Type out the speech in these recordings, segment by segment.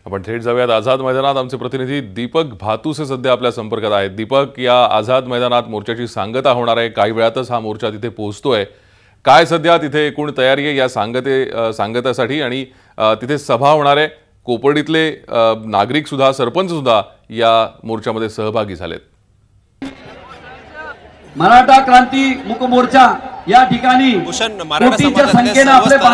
आपण थेट जाऊयात आझाद मैदानात। आमचे प्रतिनिधी दीपक भातुसे सध्या आपल्या संपर्कात आहेत। दीपक, या आझाद मैदानात मोर्चाची सांगता होणार आहे, काही वेळातच हा मोर्चा तिथे पोहोचतोय। काय सध्या तिथे एकूण तयारी आहे या सांगतेसाठी आणि तिथे सभा होणार आहे? कोपर्डीतले नागरिक सुद्धा, सरपंच सुद्धा या मोर्चामध्ये सहभागी झालेत। मराठा क्रांती मुक मोर्चा या ठिकाणी मराठा समाजातले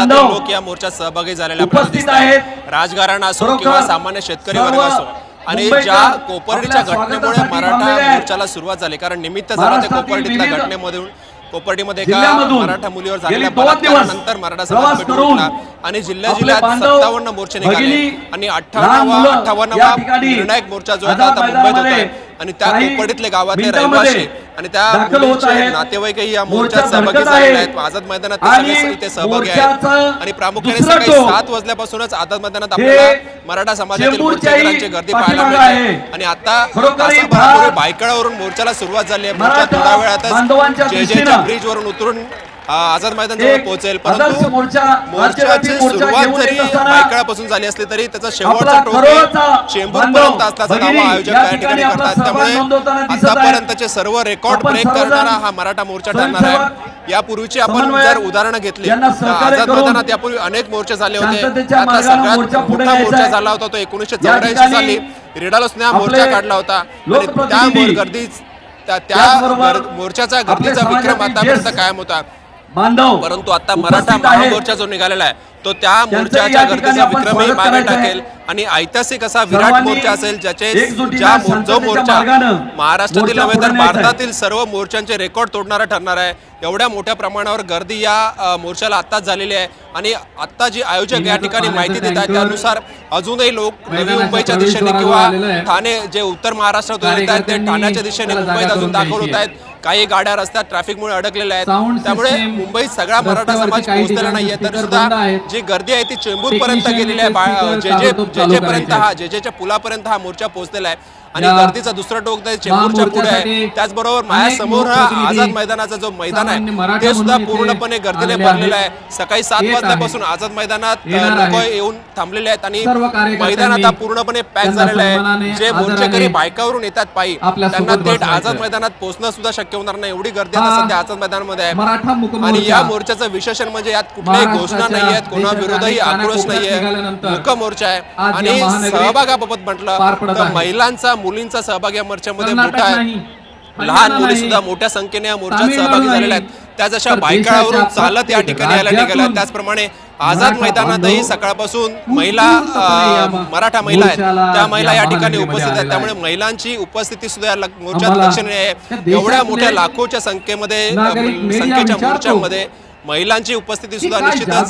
लोक या मोर्चात सहभागी झालेले उपस्थित आहेत। राजकारण असो किंवा सामान्य शेतकरी वर्ग असो आणि ज्या कोपर्डीच्या घटनेमुळे मराठा मोर्चाला सुरुवात झाली, कारण निमित्त झालं ते कोपर्डीतल्या घटनेमधून। कोपर्डीमध्ये एका मराठा मुलीवर झालेल्या बलात्कारानंतर मराठा समाज पेटून उठला आणि जिल्ह्यात 57 मोर्चे निघाले आणि 58वा निर्णायक मोर्चा जो आता मुंबईत होत आहे आणि त्या कोपर्डीतले गावातले रहिवासी आणि त्या मुलीचे नातेवाईकही या मोर्चात सहभागी झालेले आहेत। आझाद मैदानात सगळे इथे सहभागी आहेत आणि प्रामुख्याने सकाळी 7 वाजल्यापासूनच आझाद मैदानात आपल्याला मराठा समाजातील मोर्चेकऱ्यांची गर्दी पाहायला मिळते आणि आता तासाभरापूर्वी भायखळावरून मोर्चाला सुरुवात झाली आहे। मोर्चा थोड्या वेळातच जेजेच्या ब्रिज वरून उतरून आझाद मैदान जवळ पोहोचेल, परंतु मोर्चाची सुरुवात जरी भायखळापासून झाली असली तरी त्याचा शेवटचा टोक चेंबूरपर्यंत असल्याचा दावा आयोजक या ठिकाणी करतात। त्यामुळे आतापर्यंतचे सर्व रेकॉर्ड ब्रेक करणारा हा मराठा मोर्चा ठरणार आहे। यापूर्वीची आपण जर उदाहरणं घेतली तर आझाद मैदानात यापूर्वी अनेक मोर्चे झाले होते। त्यातला सगळ्यात मोठा मोर्चा झाला होता तो 1984 साली रेडालोसने हा मोर्चा काढला होता आणि त्या मोर्चाचा गर्दीचा विक्रम आतापर्यंत कायम होता। परंतु आता मराठा महामोर्चा जो निघालेला आहे तो त्या मोर्चाच्या गर्दीचा विक्रमही मागे टाकेल आणि ऐतिहासिक असा विराट मोर्चा असेल जो मोर्चा महाराष्ट्रातील नव्हे तर भारतातील सर्व मोर्चांचे रेकॉर्ड तोडणारा ठरणार आहे। एवढ्या मोठ्या प्रमाणावर गर्दी या मोर्चाला आत्ताच झालेली आहे आणि आत्ता जी आयोजक या ठिकाणी माहिती देत आहेत त्यानुसार अजूनही लोक नवी मुंबईच्या दिशेने किंवा ठाणे जे उत्तर महाराष्ट्रातून येत आहेत ते ठाण्याच्या दिशेने मुंबईत अजून दाखल होत आहेत। काही गाड्या रस्त्यात ट्रॅफिकमुळे अडकलेल्या आहेत, त्यामुळे मुंबईत सगळा मराठा समाज पोहोचलेला नाहीये, तर सुद्धा जी गर्दी आहे ती चेंबूर पर्यंत गेलेली आहे। जेजेपर्यंत जेजेच्या पुलापर्यंत हा मोर्चा पोहोचलेला आहे आणि गर्दीचा दुसरा टोक चेंबूरच्या पुढे आहे। त्याचबरोबर माझ्यासमोर हा आझाद मैदानाचा जो मैदान आहे ते सुद्धा पूर्णपणे गर्दीने भरलेलं आहे। सकाळी 7 वाजल्यापासून आझाद मैदानात लोक येऊन थांबलेले आहेत आणि मैदान आता पूर्णपणे पॅक झालेलं आहे। जे मोर्चेकरी बायकावरून येतात पायी त्यांना थेट आझाद मैदानात पोहोचणं सुद्धा शक्य होणार नाही, एवढी गर्दी आता सध्या आझाद मैदानामध्ये आहे। आणि या मोर्चाचं विशेषण म्हणजे यात कुठल्याही घोषणा नाही आहेत, कोणाविरोधही आक्रोश नाहीये, मुक मोर्चा आहे आणि सहभागाबाबत म्हटलं तर महिलांचा मुलींचा सहभाग या मोर्चामध्ये मोठा आहे। लहान मुली सुद्धा मोठ्या संख्येने या मोर्चात सहभागी झालेल्या आहेत। त्या जशा भायखळावरून चालत या ठिकाणी यायला निघाल्या, त्याचप्रमाणे आझाद मैदानातही सकाळपासून महिला मराठा महिला आहेत त्या महिला या ठिकाणी उपस्थित आहेत। त्यामुळे महिलांची उपस्थिती सुद्धा या मोर्चात लक्षणीय आहे। एवढ्या मोठ्या लाखोच्या संख्येच्या मोर्चामध्ये महिलांची उपस्थिती सुद्धा निश्चितच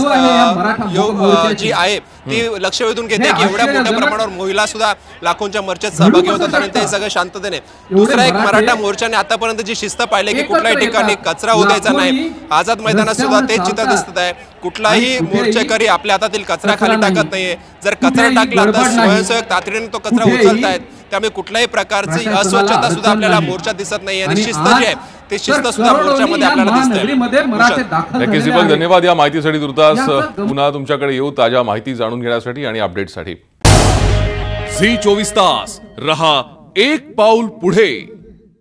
जी आहे ती लक्ष वेधून घेते की एवढ्या मोठ्या प्रमाणावर महिला सुद्धा लाखोंच्या मोर्चात सहभागी होतात आणि ते सगळं शांततेने। दुसरा एक मराठा मोर्चाने आतापर्यंत जी शिस्त पाहिली की कुठल्याही ठिकाणी कचरा होतायचा नाही, आझाद मैदानात सुद्धा तेच चित्र दिसत आहे। कुठलाही मोर्चेकरी आपल्या हातातील कचरा खाली टाकत नाहीये, जर कचरा टाकला तर स्वयंसेवक तातडीने तो कचरा उचलतायत, त्यामुळे कुठल्याही प्रकारची अस्वच्छता सुद्धा आपल्याला मोर्चात दिसत नाहीये आणि शिस्त जी आहे ती शिस्त सुद्धा मोर्चामध्ये आपल्याला दिसते। नक्कीच दीपक, धन्यवाद या माहितीसाठी। तुर्तास पुन्हा तुमच्याकडे येऊ ताज्या माहिती जाणून घेण्यासाठी आणि अपडेटसाठी। झी 24 तास रहा एक पाऊल पुढे।